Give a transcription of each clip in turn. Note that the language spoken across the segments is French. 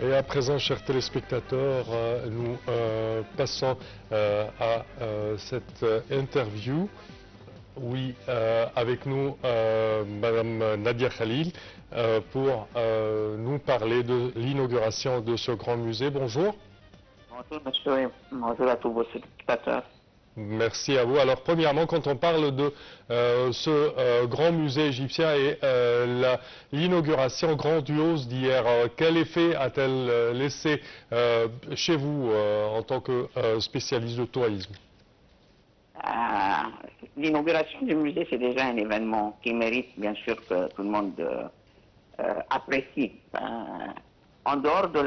Et à présent, chers téléspectateurs, nous passons à cette interview. Oui, avec nous, Madame Nadia Khalil, pour nous parler de l'inauguration de ce grand musée. Bonjour. Bonjour monsieur et bonjour à tous vos spectateurs. Merci à vous. Alors premièrement, quand on parle de ce grand musée égyptien et l'inauguration grandiose d'hier, quel effet a-t-elle laissé chez vous en tant que spécialiste de tourisme? L'inauguration du musée, c'est déjà un événement qui mérite bien sûr que tout le monde apprécie. En dehors de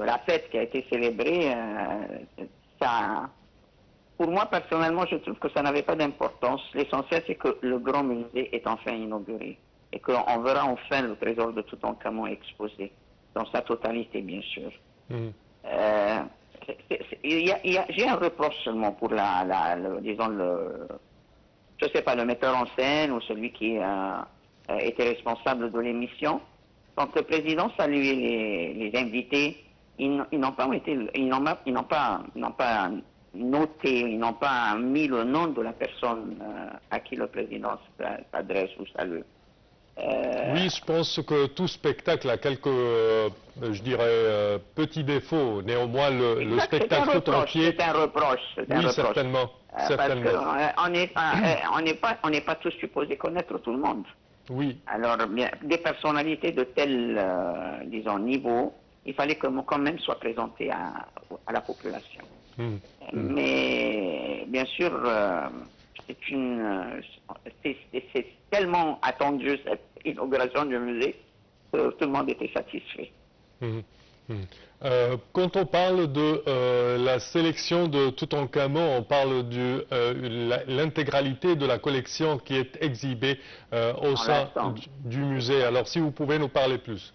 la fête qui a été célébrée, pour moi personnellement, je trouve que ça n'avait pas d'importance. L'essentiel, c'est que le grand musée est enfin inauguré et qu'on verra enfin le trésor de Toutankhamon exposé dans sa totalité, bien sûr. J'ai un reproche seulement pour je sais pas, le metteur en scène ou celui qui était responsable de l'émission. Quand le président saluait les invités, ils n'ont pas noté, ils n'ont pas mis le nom de la personne à qui le président s'adresse ou salue. Oui, je pense que tout spectacle a quelques, je dirais, petits défauts. Néanmoins, le spectacle tout entier... C'est un reproche. Oui, certainement. Parce qu'on n'est pas tous supposés connaître tout le monde. Oui. Alors, bien, des personnalités de tel, disons, niveau, il fallait que quand même soit présenté à la population. Mais, bien sûr, c'est tellement attendu cette inauguration du musée que tout le monde était satisfait. Quand on parle de la sélection de Toutankhamon, on parle de l'intégralité de la collection qui est exhibée au sein du musée. Alors, si vous pouvez nous parler plus.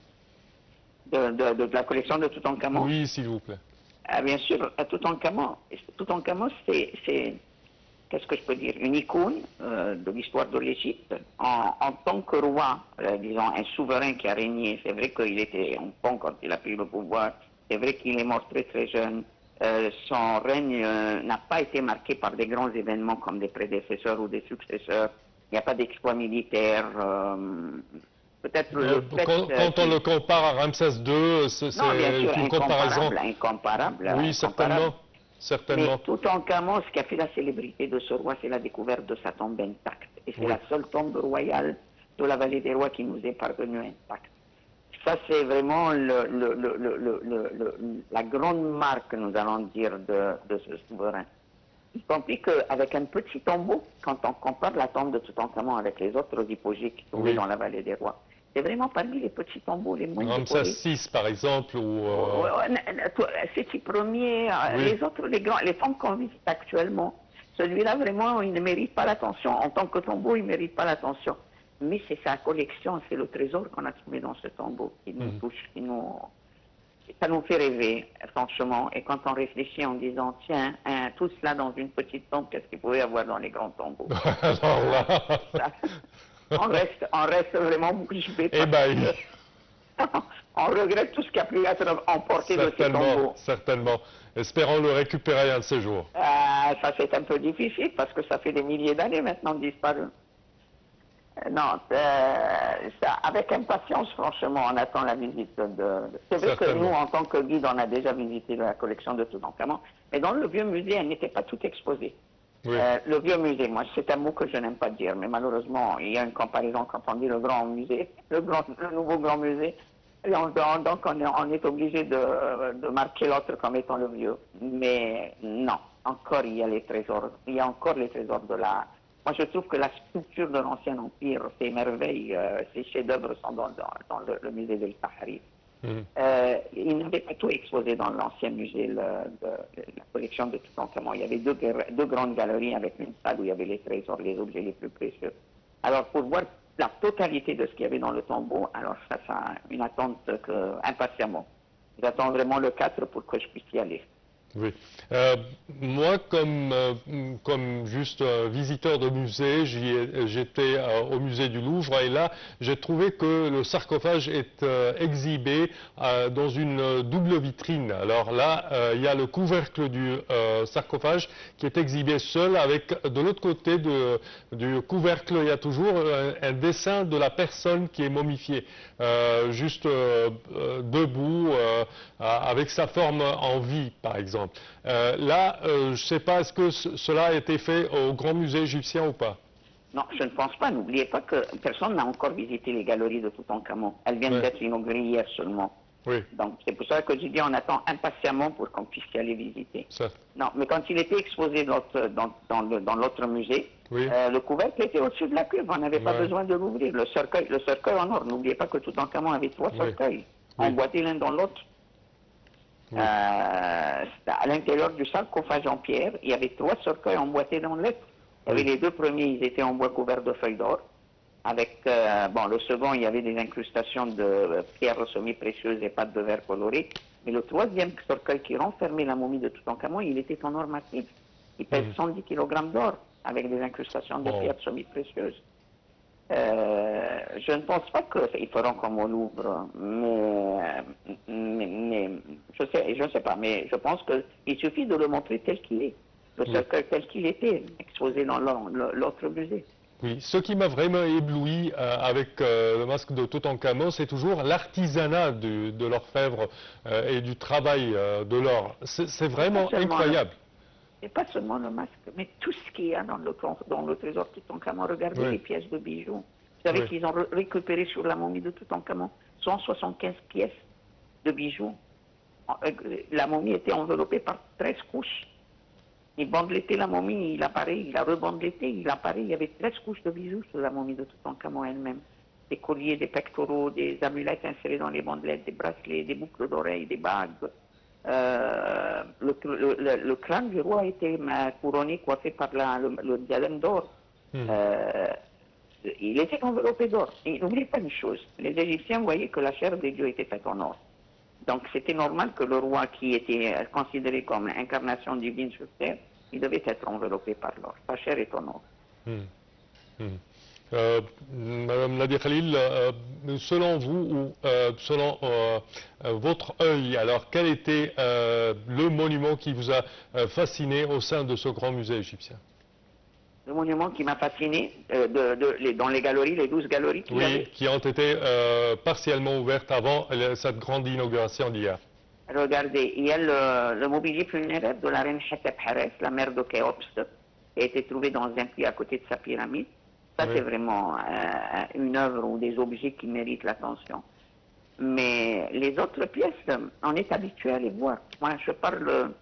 De la collection de Toutankhamon? Oui, s'il vous plaît. Bien sûr, Toutankhamon, c'est, qu'est-ce que je peux dire, une icône de l'histoire de l'Égypte. En tant que roi, disons, un souverain qui a régné, c'est vrai qu'il était enfant quand il a pris le pouvoir, c'est vrai qu'il est mort très très jeune. Son règne n'a pas été marqué par des grands événements comme des prédécesseurs ou des successeurs. Il n'y a pas d'exploit militaire. Peut-être quand on le compare à Ramsès II, c'est une comparaison incomparable. Oui, certainement. Mais Toutankhamon, ce qui a fait la célébrité de ce roi, c'est la découverte de sa tombe intacte. Et c'est la seule tombe royale de la vallée des rois qui nous est parvenue intacte. Ça, c'est vraiment la grande marque, nous allons dire, de ce souverain. Y compris qu'avec un petit tombeau, quand on compare la tombe de Toutankhamon avec les autres hypogées qui trouvaient dans la vallée des rois, c'est vraiment parmi les petits tombeaux les moins décorés. Ramsès VI, par exemple, ou... Ces six premiers, les autres, les tombes qu'on visite actuellement, celui-là, vraiment, il ne mérite pas l'attention. En tant que tombeau, il ne mérite pas l'attention. Mais c'est sa collection, c'est le trésor qu'on a trouvé dans ce tombeau qui nous touche, ça nous fait rêver, franchement. Et quand on réfléchit en disant, tiens, tout cela dans une petite tombe, qu'est-ce qu'il pouvait y avoir dans les grands tombeaux? Alors là... On reste vraiment bouche bée. On regrette tout ce qui a pu être emporté de ces tombeaux. Certainement. Espérons le récupérer un de ces jours. Ça c'est un peu difficile parce que ça fait des milliers d'années maintenant disparu. Non, avec impatience, franchement, on attend la visite C'est vrai que nous, en tant que guide, on a déjà visité la collection de Toutankhamon, mais dans le vieux musée, elle n'était pas toute exposée. Oui. Le vieux musée, moi, c'est un mot que je n'aime pas dire, mais malheureusement, il y a une comparaison quand on dit le grand musée, le nouveau grand musée, et donc on est obligé de marquer l'autre comme étant le vieux. Mais non, encore il y a les trésors, il y a encore les trésors de la... Moi, je trouve que la structure de l'ancien empire, ces merveilles, ces chefs-d'œuvre sont dans le musée del Tahrir. Il n'avait pas tout exposé dans l'ancien musée, la collection de Toutankhamon. Il y avait deux grandes galeries avec une salle où il y avait les trésors, les objets les plus précieux. Alors, pour voir la totalité de ce qu'il y avait dans le tombeau, alors ça une attente impatiemment. J'attends vraiment le 4 pour que je puisse y aller. Oui. Moi, comme juste visiteur de musée, j'étais au musée du Louvre et là, j'ai trouvé que le sarcophage est exhibé dans une double vitrine. Alors là, il y a le couvercle du sarcophage qui est exhibé seul avec, de l'autre côté du couvercle, il y a toujours un dessin de la personne qui est momifiée, juste debout, avec sa forme en vie, par exemple. Là, je ne sais pas, est-ce que cela a été fait au Grand Musée égyptien ou pas? Non, je ne pense pas. N'oubliez pas que personne n'a encore visité les galeries de Toutankhamon. Elles viennent Ouais. d'être inaugurées hier seulement. Oui, Donc c'est pour ça que je dis on attend impatiemment pour qu'on puisse y aller visiter. ça. Non, mais quand il était exposé dans l'autre musée, Oui. le couvercle était au-dessus de la cuve. On n'avait pas Ouais. besoin de l'ouvrir. Le cercueil en or. N'oubliez pas que Toutankhamon avait 3 Oui. cercueils, Oui. emboîtés l'un dans l'autre. Oui. À l'intérieur du sarcophage en pierre, il y avait 3 cercueils emboîtés dans l'être. Il y avait Oui. les 2 premiers, ils étaient en bois couvert de feuilles d'or. Avec, le second, il y avait des incrustations de pierres semi-précieuses et pâtes de verre colorées. Mais le 3e cercueil qui renfermait la momie de Toutankhamon, il était en or massif. Il pèse 110 kg d'or, avec des incrustations de pierres semi-précieuses. Je ne pense pas qu'ils feront comme au Louvre, mais je ne sais pas, mais je pense qu'il suffit de le montrer tel qu'il est, le cercueil tel qu'il était, exposé dans l'autre musée. Oui, ce qui m'a vraiment ébloui avec le masque de Toutankhamon, c'est toujours l'artisanat de l'orfèvre et du travail de l'or. C'est vraiment incroyable. Et pas seulement le masque, mais tout ce qu'il y a dans le trésor de Toutankhamon. Regardez les pièces de bijoux. Vous savez qu'ils ont récupéré sur la momie de Toutankhamon 175 pièces de bijoux. La momie était enveloppée par 13 couches. Il bandelettait la momie, il apparaît, il la rebandelettait, il apparaît. Il y avait 13 couches de bijoux sur la momie de Toutankhamon elle-même. Des colliers, des pectoraux, des amulettes insérées dans les bandelettes, des bracelets, des boucles d'oreilles, des bagues. Le crâne du roi était couronné, coiffé par le diadème d'or. Il était enveloppé d'or. Et n'oubliez pas une chose, les Égyptiens voyaient que la chair des dieux était faite en or. Donc c'était normal que le roi, qui était considéré comme incarnation divine sur terre, il devait être enveloppé par l'or. Sa chair est en or. Madame Nadia Khalil, selon vous, ou selon votre œil, alors quel était le monument qui vous a fasciné au sein de ce grand musée égyptien? Le monument qui m'a fasciné, dans les galeries, les 12 galeries qu'il y avait. Qui ont été partiellement ouvertes avant cette grande inauguration d'hier. Regardez, il y a le mobilier funéraire de la reine Hatshepsut, la mère de Khéops, qui a été trouvé dans un puits à côté de sa pyramide. Ça, c'est vraiment une œuvre ou des objets qui méritent l'attention. Mais les autres pièces, on est habitué à les voir. Moi, je parle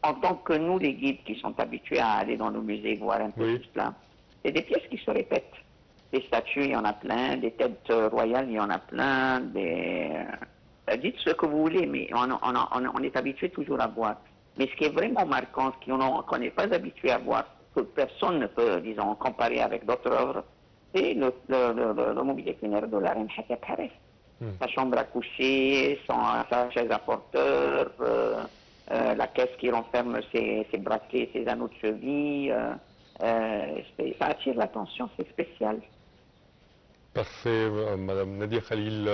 en tant que nous, les guides qui sont habitués à aller dans nos musées voir un peu tout cela. C'est des pièces qui se répètent. Des statues, il y en a plein. Des têtes royales, il y en a plein. Dites ce que vous voulez, mais on est habitué toujours à voir. Mais ce qui est vraiment marquant, ce qu'on n'est pas habitué à voir, que personne ne peut, disons, comparer avec d'autres œuvres, c'est le mobilier funéraire de la reine Hatshepsut. Sa chambre à coucher, sa chaise à porteur, la caisse qui renferme ses bracelets, ses anneaux de cheville. Ça attire l'attention, c'est spécial. Parfait, Madame Nadia Khalil,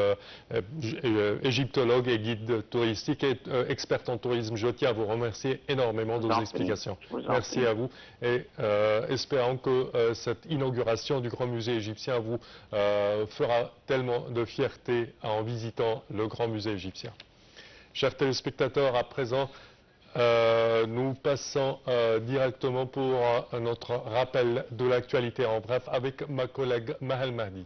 égyptologue et guide touristique et experte en tourisme. Je tiens à vous remercier énormément de vos explications. Merci à vous et espérons que cette inauguration du Grand Musée égyptien vous fera tellement de fierté en visitant le Grand Musée égyptien. Chers téléspectateurs, à présent, nous passons directement pour notre rappel de l'actualité en bref avec ma collègue Mahel Mahdi.